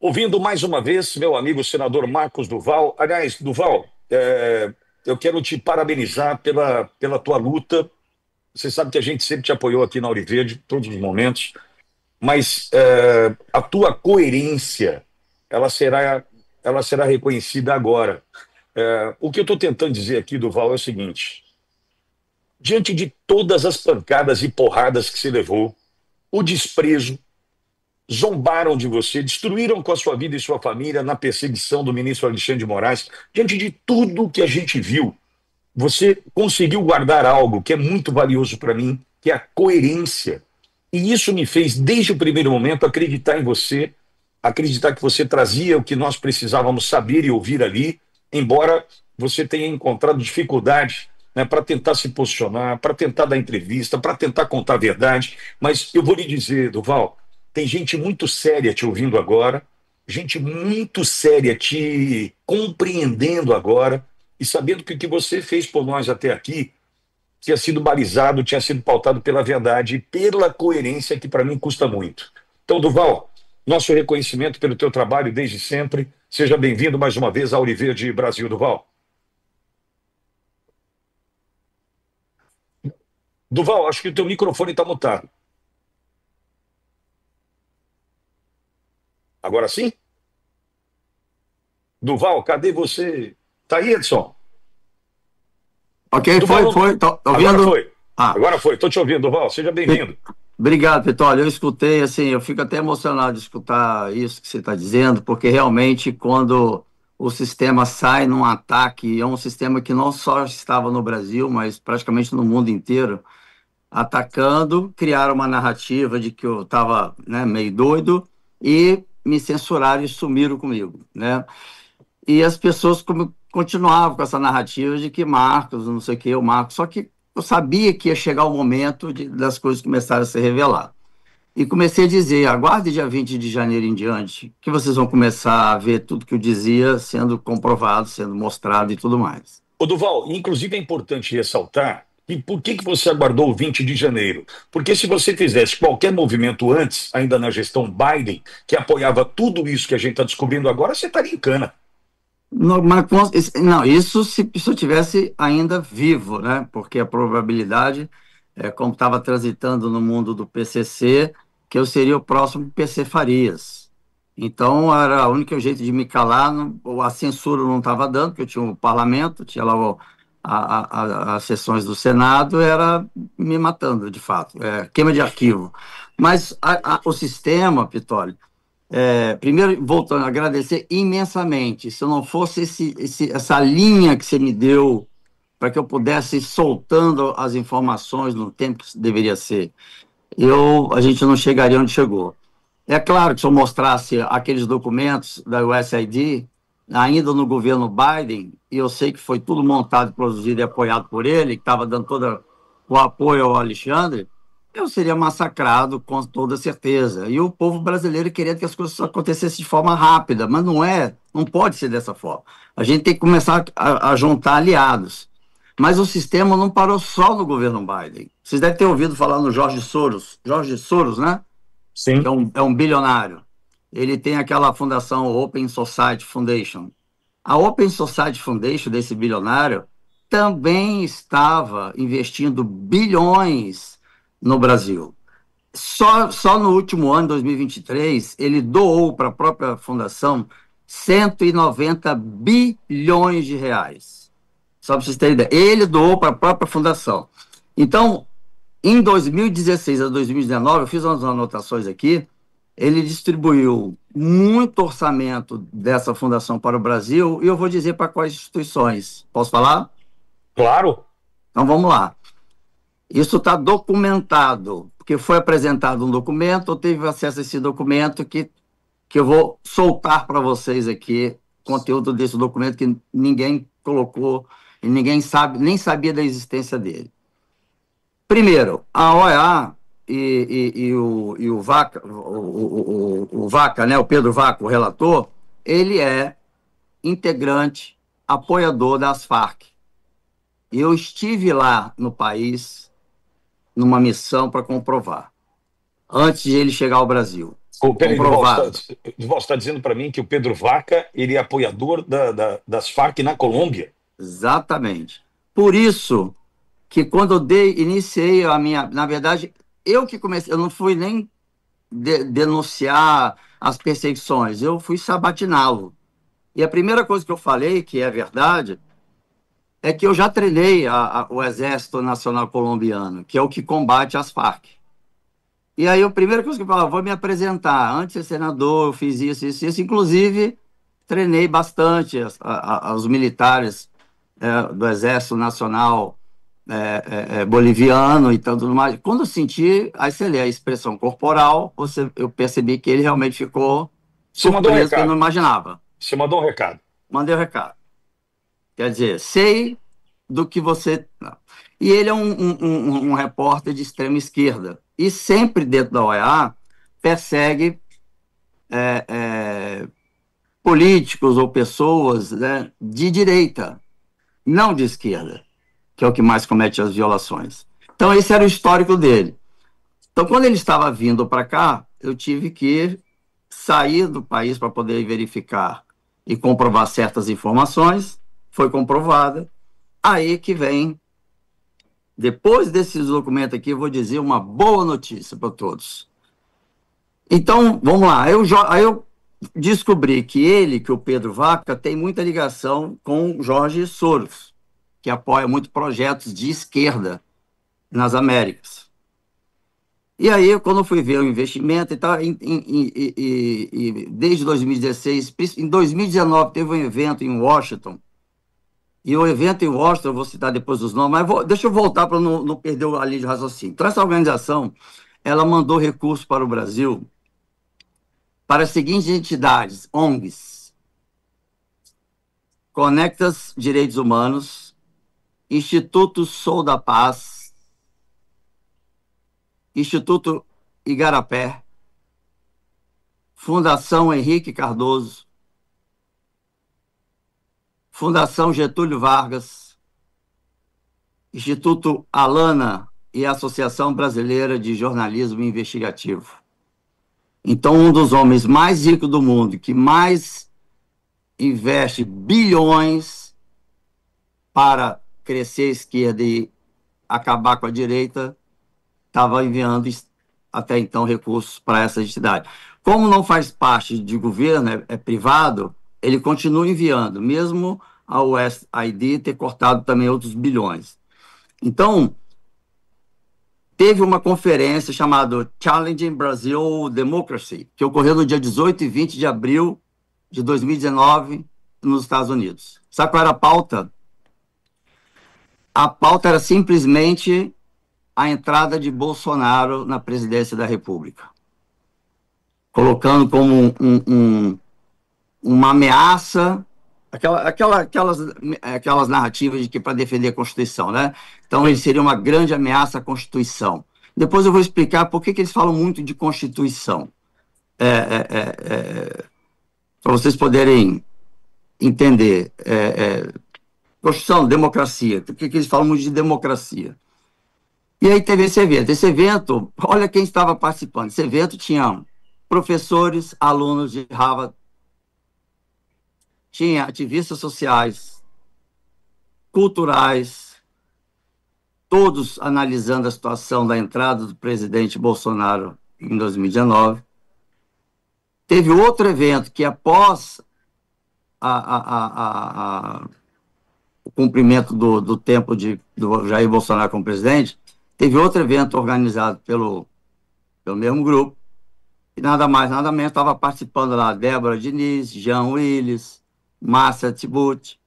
Ouvindo mais uma vez meu amigo senador Marcos Duval. Aliás, Duval, eu quero te parabenizar pela tua luta. Você sabe que a gente sempre te apoiou aqui na Ouro Verde, todos os momentos, mas a tua coerência, ela será, ela será reconhecida agora. O que eu estou tentando dizer aqui, Duval, é o seguinte: diante de todas as pancadas e porradas que você levou, o desprezo, zombaram de você, destruíram com a sua vida e sua família na perseguição do ministro Alexandre de Moraes. Diante de tudo que a gente viu, você conseguiu guardar algo que é muito valioso para mim, que é a coerência. E isso me fez, desde o primeiro momento, acreditar em você, acreditar que você trazia o que nós precisávamos saber e ouvir ali, embora você tenha encontrado dificuldade, né, para tentar se posicionar, para tentar dar entrevista, para tentar contar a verdade. Mas eu vou lhe dizer, Duval, tem gente muito séria te ouvindo agora, gente muito séria te compreendendo agora e sabendo que o que você fez por nós até aqui tinha sido balizado, tinha sido pautado pela verdade e pela coerência, que para mim custa muito. Então, Duval, nosso reconhecimento pelo teu trabalho desde sempre. Seja bem-vindo mais uma vez ao Verde Brasil, Duval. Duval, acho que o teu microfone está mutado. Agora sim? Duval, cadê você? Tá aí, Edson? Ok, Duval, foi, não... foi. Tá agora ouvindo? foi. Ah, Agora foi. Estou te ouvindo, Duval. Seja Pe- bem-vindo. obrigado, Vitória. Eu escutei, assim, eu fico até emocionado de escutar isso que você está dizendo, porque realmente quando o sistema sai num ataque, é um sistema que não só estava no Brasil, mas praticamente no mundo inteiro, atacando, criaram uma narrativa de que eu estava, né, meio doido e me censuraram e sumiram comigo, né? E as pessoas continuavam com essa narrativa de que Marcos, não sei o que, o Marcos. Só que eu sabia que ia chegar o momento das coisas começarem a se revelar. E comecei a dizer: aguarde dia 20 de janeiro em diante, que vocês vão começar a ver tudo que eu dizia sendo comprovado, sendo mostrado e tudo mais. Ô, Duval, inclusive é importante ressaltar e por que você aguardou o 20 de janeiro? Porque se você fizesse qualquer movimento antes, ainda na gestão Biden, que apoiava tudo isso que a gente está descobrindo agora, você estaria em cana. Não, mas, não, isso se eu tivesse ainda vivo, né? Porque a probabilidade, como estava transitando no mundo do PCC, que eu seria o próximo PC Farias. Então, era o único jeito de me calar. A censura não estava dando, porque eu tinha o parlamento, tinha lá as sessões do Senado, era me matando, de fato. Queima de arquivo. Mas o sistema, Pitoli, primeiro, voltando, agradecer imensamente. Se eu não fosse essa linha que você me deu para que eu pudesse ir soltando as informações no tempo que deveria ser, a gente não chegaria onde chegou. É claro que se eu mostrasse aqueles documentos da USAID, ainda no governo Biden, e eu sei que foi tudo montado, produzido e apoiado por ele, que estava dando todo o apoio ao Alexandre, eu seria massacrado com toda certeza. E o povo brasileiro queria que as coisas acontecessem de forma rápida, mas não é, não pode ser dessa forma. A gente tem que começar a juntar aliados. Mas o sistema não parou só no governo Biden. Vocês devem ter ouvido falar no Jorge Soros, né? Que Sim. é um bilionário. Ele tem aquela fundação Open Society Foundation. A Open Society Foundation desse bilionário também estava investindo bilhões no Brasil. Só no último ano, 2023, ele doou para a própria fundação 190 bilhões de reais. Só para vocês terem ideia. Ele doou para a própria fundação. Então, em 2016 a 2019, eu fiz umas anotações aqui, ele distribuiu muito orçamento dessa fundação para o Brasil, e eu vou dizer para quais instituições. Posso falar? Claro. Então vamos lá. Isso está documentado, porque foi apresentado um documento, eu tive acesso a esse documento que eu vou soltar para vocês aqui, conteúdo desse documento que ninguém colocou e ninguém sabe, nem sabia da existência dele. Primeiro, a OEA e o Vaca, o Vaca, né, o Pedro Vaca, o relator, ele é integrante, apoiador das Farc. Eu estive lá no país, numa missão para comprovar, antes de ele chegar ao Brasil. Peraí, comprovado. Duval está dizendo para mim que o Pedro Vaca ele é apoiador das Farc na Colômbia. Exatamente. Por isso que quando eu iniciei a minha, na verdade, eu que comecei, eu não fui nem denunciar as perseguições, eu fui sabatiná-lo. E a primeira coisa que eu falei, que é verdade, é que eu já treinei o Exército Nacional Colombiano, que é o que combate as Farc. E aí, a primeira coisa que eu falo, vou me apresentar. Antes de ser senador, eu fiz isso, isso, isso. Inclusive, treinei bastante os militares do Exército Nacional boliviano e tanto mais. Quando eu senti, aí você lê a expressão corporal, eu percebi que ele realmente ficou Você mandou um surpreso, que eu não recado. imaginava. Você mandou um recado. Mandei o recado. Quer dizer, sei do que você. Não. E ele é um repórter de extrema esquerda. E sempre dentro da OEA persegue políticos ou pessoas, né, de direita, não de esquerda, que é o que mais comete as violações. Então, esse era o histórico dele. Então, quando ele estava vindo para cá, eu tive que sair do país para poder verificar e comprovar certas informações. Foi comprovada. Aí que vem, depois desses documentos aqui, eu vou dizer uma boa notícia para todos. Então, vamos lá. Aí eu descobri que o Pedro Vaca, tem muita ligação com Jorge Soros, que apoia muito projetos de esquerda nas Américas. E aí, quando eu fui ver o investimento e tal, desde 2016, em 2019 teve um evento em Washington, e o evento em Washington, eu vou citar depois os nomes, mas deixa eu voltar para não perder a linha de raciocínio. Então, essa organização, ela mandou recursos para o Brasil, para as seguintes entidades, ONGs: Conectas Direitos Humanos, Instituto Sou da Paz, Instituto Igarapé, Fundação Henrique Cardoso, Fundação Getúlio Vargas, Instituto Alana e Associação Brasileira de Jornalismo Investigativo. Então, um dos homens mais ricos do mundo, que mais investe bilhões para crescer a esquerda e acabar com a direita, estava enviando até então recursos para essa entidade. Como não faz parte de governo, é privado, ele continua enviando, mesmo a USAID ter cortado também outros bilhões. Então, teve uma conferência chamada Challenging Brazil Democracy, que ocorreu no dia 18 e 20 de abril de 2019 nos Estados Unidos. Sabe qual era a pauta? A pauta era simplesmente a entrada de Bolsonaro na presidência da República, colocando como uma ameaça, aquelas narrativas de que para defender a Constituição, né? Então, ele seria uma grande ameaça à Constituição. Depois eu vou explicar por que eles falam muito de Constituição, para vocês poderem entender. Constituição, democracia, por que eles falam muito de democracia? E aí teve esse evento. Esse evento, olha quem estava participando. Esse evento tinha professores, alunos de Harvard, tinha ativistas sociais, culturais, todos analisando a situação da entrada do presidente Bolsonaro em 2019. Teve outro evento que, após o cumprimento do tempo do Jair Bolsonaro como presidente, teve outro evento organizado pelo mesmo grupo, e nada mais, nada menos, estava participando lá Débora Diniz, Jean Willis, Márcia Tibut,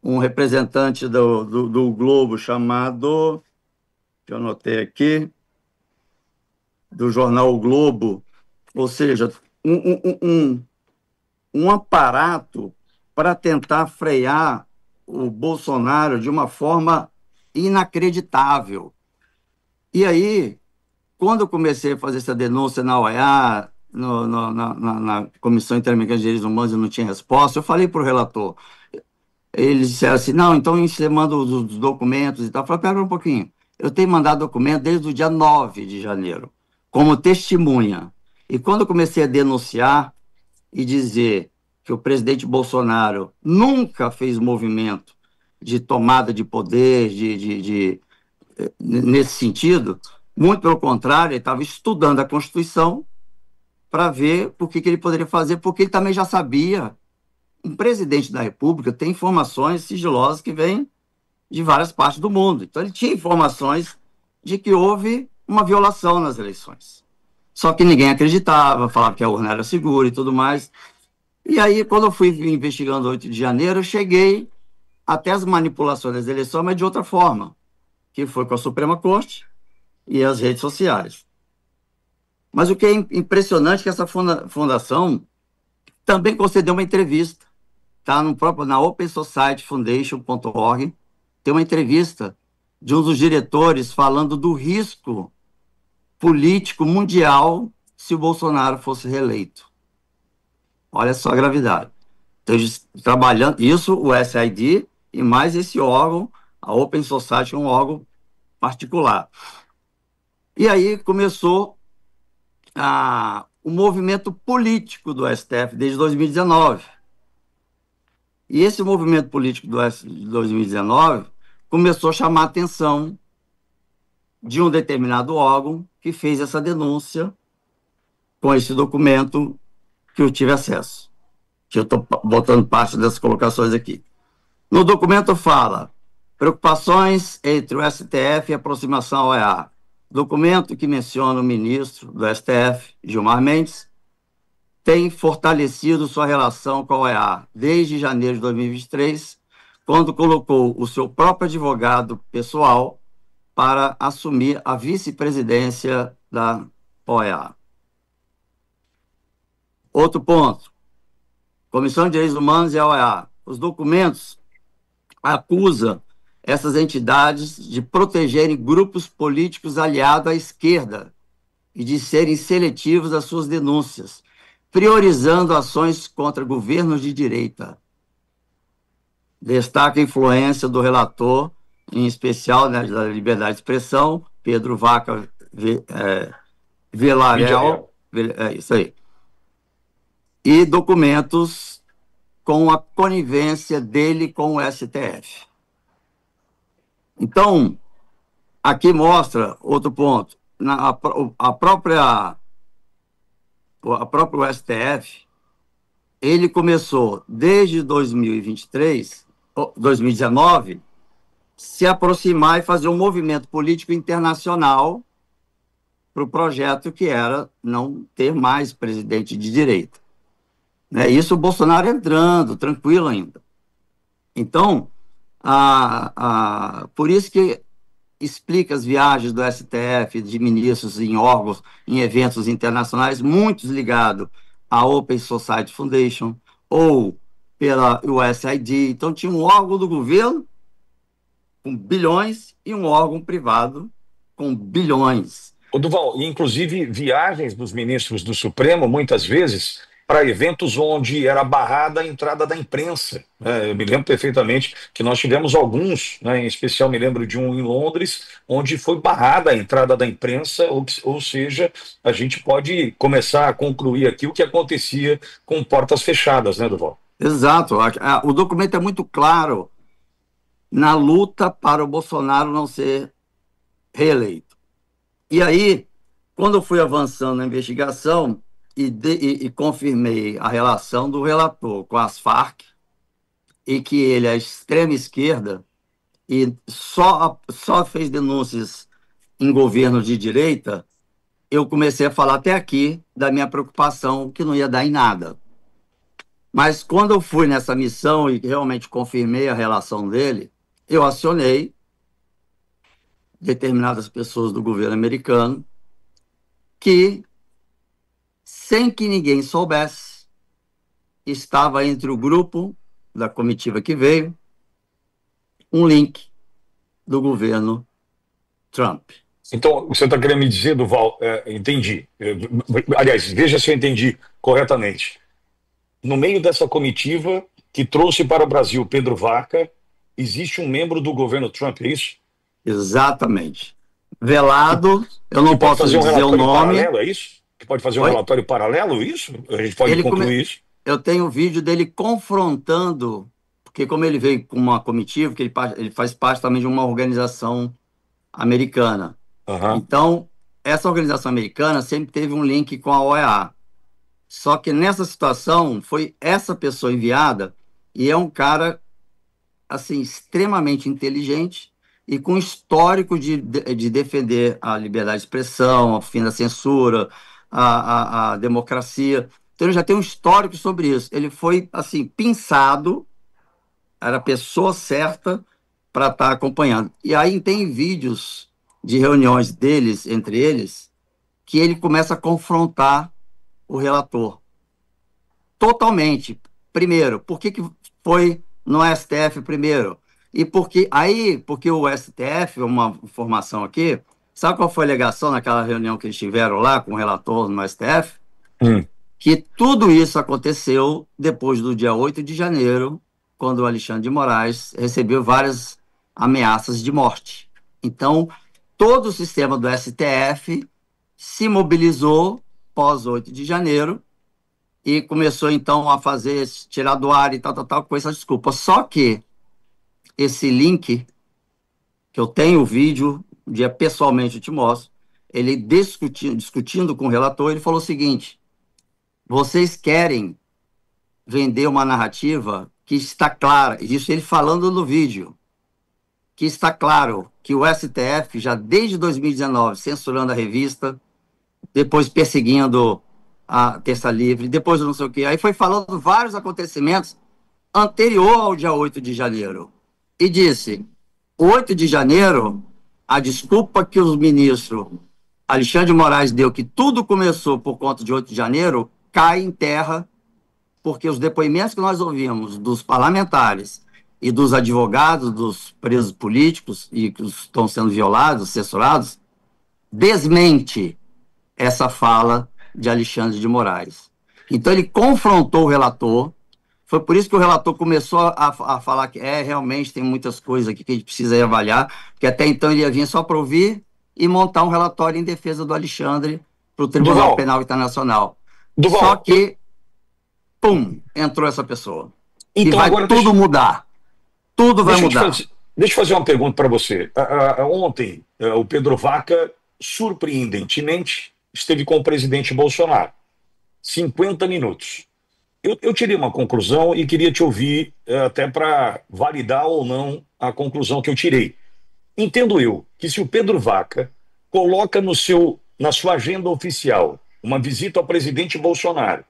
um representante do Globo chamado, que eu anotei aqui, do jornal O Globo, ou seja, um aparato para tentar frear o Bolsonaro de uma forma inacreditável. E aí, quando eu comecei a fazer essa denúncia na OEA, na Comissão Interamericana de Direitos Humanos, e não tinha resposta, eu falei para o relator. Eles disseram assim, não, então você manda os documentos e tal. Eu falei, pera um pouquinho, eu tenho mandado documento desde o dia 9 de janeiro, como testemunha. E quando eu comecei a denunciar e dizer que o presidente Bolsonaro nunca fez movimento de tomada de poder, nesse sentido, muito pelo contrário, ele estava estudando a Constituição para ver o que ele poderia fazer, porque ele também já sabia. Um presidente da República tem informações sigilosas que vêm de várias partes do mundo. Então, ele tinha informações de que houve uma violação nas eleições. Só que ninguém acreditava, falava que a urna era segura e tudo mais. E aí, quando eu fui investigando o 8 de janeiro, eu cheguei até as manipulações das eleições, mas de outra forma, que foi com a Suprema Corte e as redes sociais. Mas o que é impressionante é que essa fundação também concedeu uma entrevista, tá? Na opensocietyfoundation.org, tem uma entrevista de um dos diretores falando do risco político mundial se o Bolsonaro fosse reeleito. Olha só a gravidade. Então, trabalhando isso, o SID e mais esse órgão, a Open Society, é um órgão particular. E aí começou o movimento político do STF desde 2019. E esse movimento político de 2019 começou a chamar a atenção de um determinado órgão que fez essa denúncia com esse documento que eu tive acesso, que eu estou botando parte dessas colocações aqui. No documento fala preocupações entre o STF e aproximação ao EA. Documento que menciona o ministro do STF, Gilmar Mendes, tem fortalecido sua relação com a OEA desde janeiro de 2023, quando colocou o seu próprio advogado pessoal para assumir a vice-presidência da OEA. Outro ponto, Comissão de Direitos Humanos e a OEA. Os documentos acusam essas entidades de protegerem grupos políticos aliados à esquerda e de serem seletivos às suas denúncias, priorizando ações contra governos de direita. Destaca a influência do relator, em especial, né, da liberdade de expressão, Pedro Vaca Villarreal, isso aí. E documentos com a conivência dele com o STF. Então, aqui mostra outro ponto. A próprio STF, ele começou desde 2019, se aproximar e fazer um movimento político internacional para o projeto que era não ter mais presidente de direita. Isso o Bolsonaro entrando, tranquilo ainda. Então, por isso que explica as viagens do STF, de ministros em órgãos, em eventos internacionais, muitos ligados à Open Society Foundation ou pela USAID. Então, tinha um órgão do governo com bilhões e um órgão privado com bilhões. Ô, Duval, e inclusive viagens dos ministros do Supremo, muitas vezes, para eventos onde era barrada a entrada da imprensa. Eu me lembro perfeitamente que nós tivemos alguns, né, em especial me lembro de um em Londres, onde foi barrada a entrada da imprensa, ou seja, a gente pode começar a concluir aqui o que acontecia com portas fechadas, né, Duval? Exato. O documento é muito claro na luta para o Bolsonaro não ser reeleito. E aí, quando eu fui avançando na investigação, e confirmei a relação do relator com as Farc e que ele é extrema esquerda e só fez denúncias em governo de direita, eu comecei a falar até aqui da minha preocupação que não ia dar em nada. Mas quando eu fui nessa missão e realmente confirmei a relação dele, eu acionei determinadas pessoas do governo americano que, sem que ninguém soubesse, estava entre o grupo da comitiva que veio um link do governo Trump. Então, você está querendo me dizer, Duval, entendi. Aliás, veja se eu entendi corretamente. No meio dessa comitiva que trouxe para o Brasil Pedro Vaca, existe um membro do governo Trump, é isso? Exatamente. Velado, eu não posso dizer o nome. Paralelo, é isso? Que pode fazer um Oi? relatório paralelo, isso? A gente pode Ele come... concluir isso? Eu tenho um vídeo dele confrontando, porque como ele veio com uma comitiva, que ele faz parte também de uma organização americana. Aham. Então, essa organização americana sempre teve um link com a OEA. Só que nessa situação foi essa pessoa enviada e é um cara assim extremamente inteligente e com histórico de defender a liberdade de expressão, o fim da censura, a democracia. Então ele já tem um histórico sobre isso. Ele foi assim pinçado, era a pessoa certa para estar acompanhando. E aí tem vídeos de reuniões deles, entre eles, que ele começa a confrontar o relator totalmente. Primeiro, por que foi no STF primeiro? E porque o STF, uma informação aqui, sabe qual foi a alegação naquela reunião que eles tiveram lá com o relator no STF? Hum. Que tudo isso aconteceu depois do dia 8 de janeiro, quando o Alexandre de Moraes recebeu várias ameaças de morte. Então, todo o sistema do STF se mobilizou pós 8 de janeiro e começou, então, a fazer, tirar do ar e tal, com essa desculpa. Só que esse link, que eu tenho o vídeo, um dia pessoalmente eu te mostro, ele discutindo com o relator, ele falou o seguinte: vocês querem vender uma narrativa que está clara, isso ele falando no vídeo, que está claro que o STF, já desde 2019, censurando a revista, depois perseguindo a Terça Livre, depois não sei o quê. Aí foi falando vários acontecimentos anterior ao dia 8 de janeiro. E disse, 8 de janeiro, a desculpa que o ministro Alexandre de Moraes deu, que tudo começou por conta de 8 de janeiro, cai em terra, porque os depoimentos que nós ouvimos dos parlamentares e dos advogados dos presos políticos e que estão sendo violados, censurados, desmente essa fala de Alexandre de Moraes. Então ele confrontou o relator, foi por isso que o relator começou a falar que realmente tem muitas coisas aqui que a gente precisa avaliar, porque até então ele ia vir só para ouvir e montar um relatório em defesa do Alexandre para o Tribunal Duval, Penal Internacional. Só Duval, que, pum, entrou essa pessoa. E então vai agora tudo mudar. Tudo vai mudar. deixa eu fazer uma pergunta para você. Ontem, o Pedro Vaca, surpreendentemente, esteve com o presidente Bolsonaro. 50 minutos. Eu tirei uma conclusão e queria te ouvir até para validar ou não a conclusão que eu tirei. Entendo eu que se o Pedro Vaca coloca na sua agenda oficial uma visita ao presidente Bolsonaro,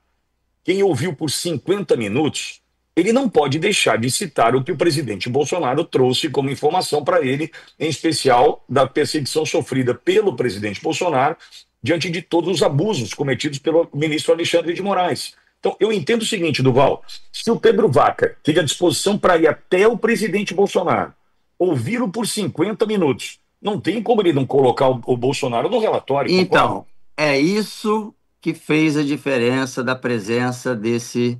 quem ouviu por 50 minutos, ele não pode deixar de citar o que o presidente Bolsonaro trouxe como informação para ele, em especial da perseguição sofrida pelo presidente Bolsonaro diante de todos os abusos cometidos pelo ministro Alexandre de Moraes. Então, eu entendo o seguinte, Duval, se o Pedro Vaca teve a disposição para ir até o presidente Bolsonaro, ouvi-lo por 50 minutos, não tem como ele não colocar o Bolsonaro no relatório, concorda? Então, é isso que fez a diferença da presença desse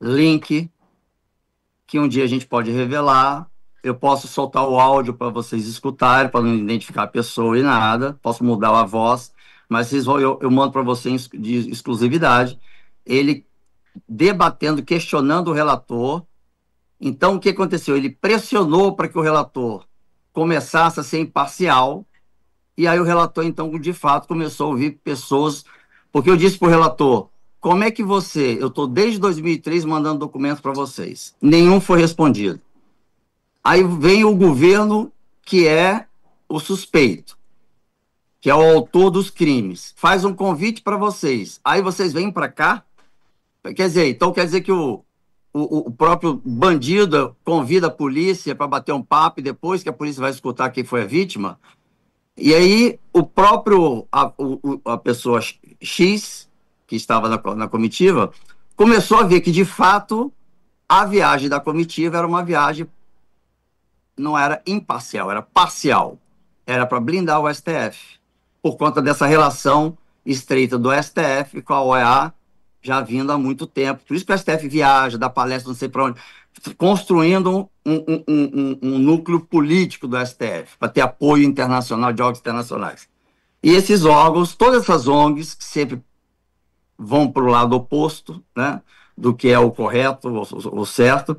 link que um dia a gente pode revelar. Eu posso soltar o áudio para vocês escutarem, para não identificar a pessoa e nada. Posso mudar a voz, mas eu mando para vocês de exclusividade. Ele debatendo, questionando o relator. Então, o que aconteceu? Ele pressionou para que o relator começasse a ser imparcial. E aí o relator, então, de fato, começou a ouvir pessoas. Porque eu disse para o relator: como é que eu estou desde 2003 mandando documentos para vocês. Nenhum foi respondido. Aí vem o governo, que é o suspeito, que é o autor dos crimes. Faz um convite para vocês. Aí vocês vêm para cá. Quer dizer que o próprio bandido convida a polícia para bater um papo e depois que a polícia vai escutar quem foi a vítima. E aí a pessoa X, que estava na comitiva, começou a ver que, de fato, a viagem da comitiva era uma viagem, não era imparcial, era parcial. Era para blindar o STF, por conta dessa relação estreita do STF com a OEA, já vindo há muito tempo. Por isso que o STF viaja, dá palestra não sei para onde, construindo um núcleo político do STF, para ter apoio internacional de órgãos internacionais. E esses órgãos, todas essas ONGs, que sempre vão para o lado oposto, né, do que é o correto, o certo.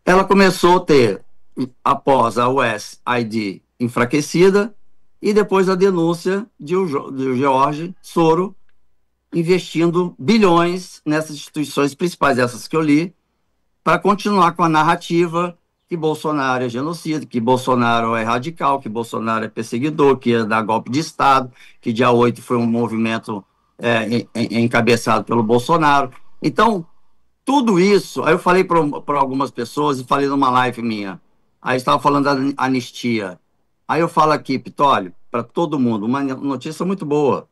Ela começou a ter, após a USAID enfraquecida, e depois a denúncia de George Soros investindo bilhões nessas instituições principais, essas que eu li, para continuar com a narrativa que Bolsonaro é genocida, que Bolsonaro é radical, que Bolsonaro é perseguidor, que ia dar golpe de Estado, que dia 8 foi um movimento encabeçado pelo Bolsonaro. Então, tudo isso, aí eu falei para algumas pessoas e falei numa live minha, aí estava falando da anistia. Aí eu falo aqui, Pitólio, para todo mundo, uma notícia muito boa.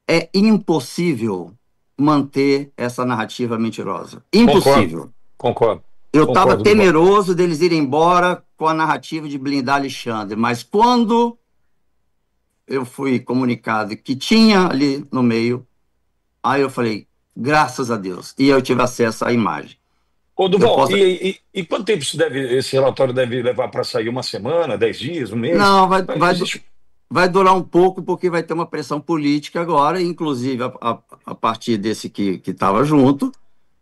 É impossível manter essa narrativa mentirosa. Concordo, Impossível. concordo, Eu estava concordo, Duval. temeroso deles irem embora com a narrativa de blindar Alexandre, mas quando eu fui comunicado que tinha ali no meio, aí eu falei, graças a Deus, e eu tive acesso à imagem. Ô, Eu Duval, posso... e quanto tempo esse relatório deve levar para sair? Uma semana, 10 dias, um mês? Não, Existe. vai durar um pouco, porque vai ter uma pressão política agora, inclusive a partir desse que estava junto.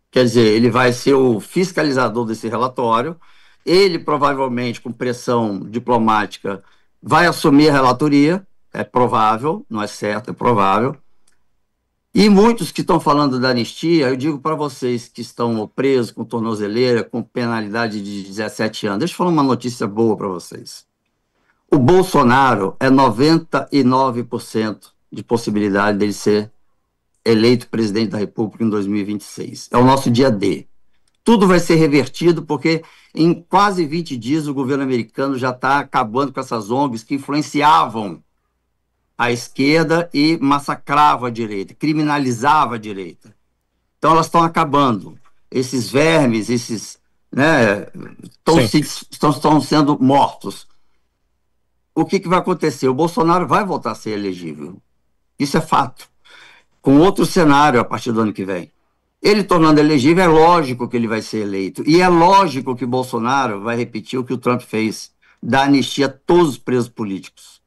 Quer dizer, ele vai ser o fiscalizador desse relatório. Ele, provavelmente, com pressão diplomática, vai assumir a relatoria. É provável, não é certo, é provável. E muitos que estão falando da anistia, eu digo para vocês que estão presos com tornozeleira, com penalidade de 17 anos, deixa eu falar uma notícia boa para vocês. O Bolsonaro é 99% de possibilidade dele ser eleito presidente da República em 2026. É o nosso dia D. Tudo vai ser revertido porque em quase 20 dias o governo americano já está acabando com essas ONGs que influenciavam a esquerda e massacravam a direita, criminalizavam a direita. Então elas estão acabando. Esses vermes, esses, né, estão sendo mortos. O que vai acontecer? O Bolsonaro vai voltar a ser elegível. Isso é fato. Com outro cenário a partir do ano que vem. Ele tornando elegível, é lógico que ele vai ser eleito. E é lógico que Bolsonaro vai repetir o que o Trump fez, dar anistia a todos os presos políticos.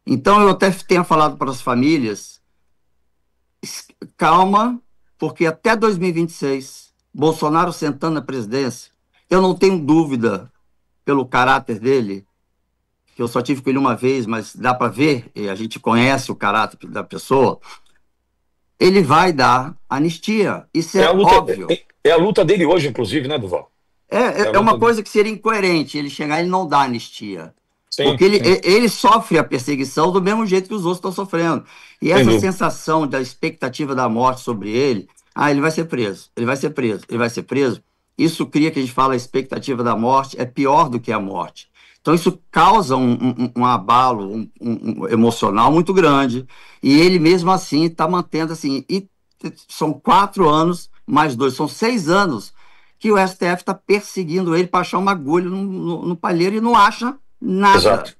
Então, eu até tenho falado para as famílias, calma, porque até 2026, Bolsonaro sentando na presidência, eu não tenho dúvida, pelo caráter dele, que eu só tive com ele uma vez, mas dá para ver, e a gente conhece o caráter da pessoa, ele vai dar anistia. Isso É é a luta, óbvio. é a luta dele hoje, inclusive, né, Duval? É a É uma luta dele. coisa que seria incoerente ele chegar e não dar anistia. Sim, Porque sim, ele sofre a perseguição do mesmo jeito que os outros estão sofrendo. E sem essa dúvida. sensação da expectativa da morte sobre ele, ele vai ser preso, ele vai ser preso, ele vai ser preso. Isso cria que a gente fala a expectativa da morte é pior do que a morte. Então isso causa um abalo emocional muito grande. E ele mesmo assim está mantendo assim. E são 4 anos mais 2, são 6 anos que o STF está perseguindo ele para achar uma agulha no palheiro e não acha nada. Exato,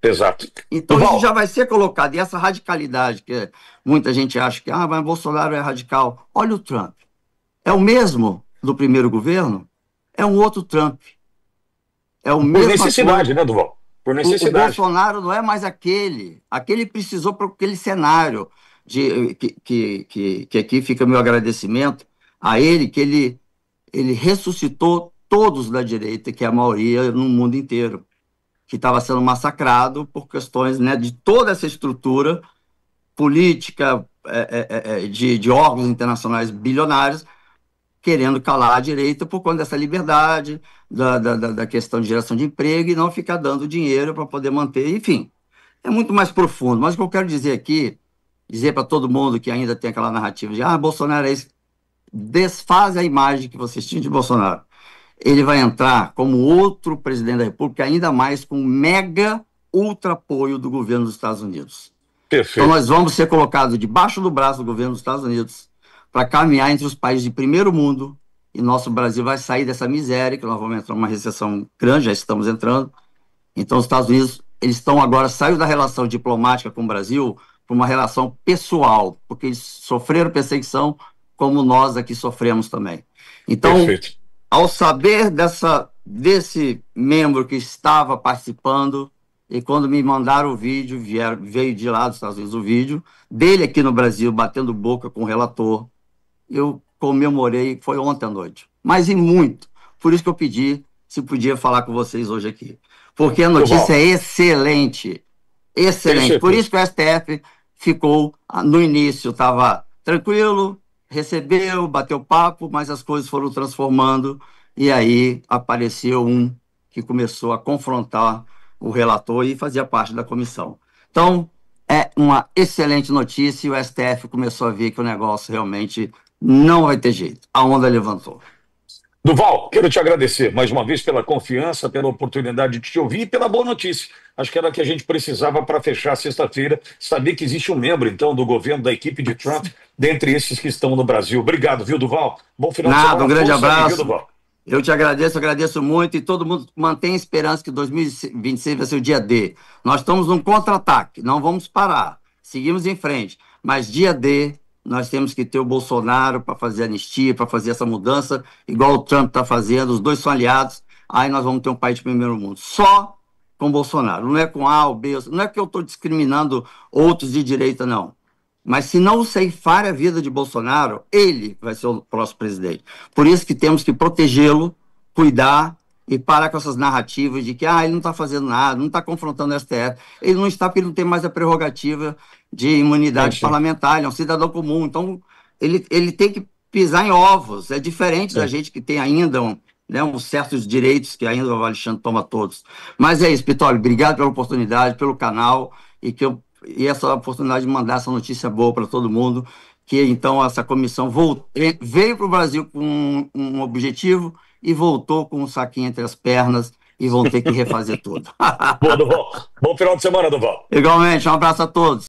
exato. Então isso já Duval, vai ser colocado. E essa radicalidade que muita gente acha que mas Bolsonaro é radical. Olha o Trump. É o mesmo do primeiro governo? É um outro Trump. É a por mesma coisa. necessidade, né, Duval? Por O necessidade. Bolsonaro não é mais aquele. Aquele precisou para aquele cenário que aqui fica meu agradecimento a ele, que ele ressuscitou todos da direita, que é a maioria no mundo inteiro, que estava sendo massacrado por questões, né, de toda essa estrutura política de órgãos internacionais bilionários querendo calar a direita por conta dessa liberdade, da questão de geração de emprego e não ficar dando dinheiro para poder manter, enfim. É muito mais profundo, mas o que eu quero dizer aqui, dizer para todo mundo que ainda tem aquela narrativa de Bolsonaro é isso, desfaz a imagem que vocês tinham de Bolsonaro. Ele vai entrar como outro presidente da República, ainda mais com mega ultra apoio do governo dos Estados Unidos. Então Perfeito. nós vamos ser colocados debaixo do braço do governo dos Estados Unidos para caminhar entre os países de primeiro mundo e nosso Brasil vai sair dessa miséria, que nós vamos entrar numa recessão grande, já estamos entrando. Então os Estados Unidos, eles estão agora, saiu da relação diplomática com o Brasil para uma relação pessoal, porque eles sofreram perseguição como nós aqui sofremos também. Então, Perfeito. ao saber desse membro que estava participando, e quando me mandaram o vídeo, veio de lá dos Estados Unidos o vídeo, dele aqui no Brasil, batendo boca com o relator, eu comemorei, foi ontem à noite, mas e muito. Por isso que eu pedi se podia falar com vocês hoje aqui. Porque a notícia Duval, é excelente, tenho excelente. Por isso certeza. que o STF ficou, no início, estava tranquilo, recebeu, bateu papo, mas as coisas foram transformando, e aí apareceu um que começou a confrontar o relator e fazia parte da comissão. Então, é uma excelente notícia e o STF começou a ver que o negócio realmente não vai ter jeito. A onda levantou. Duval, quero te agradecer mais uma vez pela confiança, pela oportunidade de te ouvir e pela boa notícia. Acho que era o que a gente precisava para fechar sexta-feira, saber que existe um membro, então, do governo, da equipe de Trump, dentre esses que estão no Brasil. Obrigado, viu, Duval? Bom final de Nada, um semana, grande força aí, viu, abraço. Duval? Eu te agradeço, agradeço muito e todo mundo mantém esperança que 2026 vai ser o dia D. Nós estamos num contra-ataque, não vamos parar, seguimos em frente. Mas dia D, nós temos que ter o Bolsonaro para fazer anistia, para fazer essa mudança, igual o Trump está fazendo, os dois são aliados, aí nós vamos ter um país de primeiro mundo. Só com Bolsonaro, não é com A ou B, não é que eu estou discriminando outros de direita, não. Mas se não ceifar a vida de Bolsonaro, ele vai ser o próximo presidente. Por isso que temos que protegê-lo, cuidar e parar com essas narrativas de que ele não está fazendo nada, não está confrontando o STF. Ele não está porque ele não tem mais a prerrogativa de Sim, imunidade sim, parlamentar, ele é um cidadão comum. Então, ele tem que pisar em ovos. É diferente da sim. gente que tem ainda uns certos direitos que ainda o Alexandre toma todos. Mas é isso, Pitoli, obrigado pela oportunidade, pelo canal, e essa oportunidade de mandar essa notícia boa para todo mundo, que então essa comissão veio para o Brasil com um objetivo e voltou com um saquinho entre as pernas e vão ter que refazer tudo. Boa, Duval. Bom final de semana, Duval. Igualmente, um abraço a todos.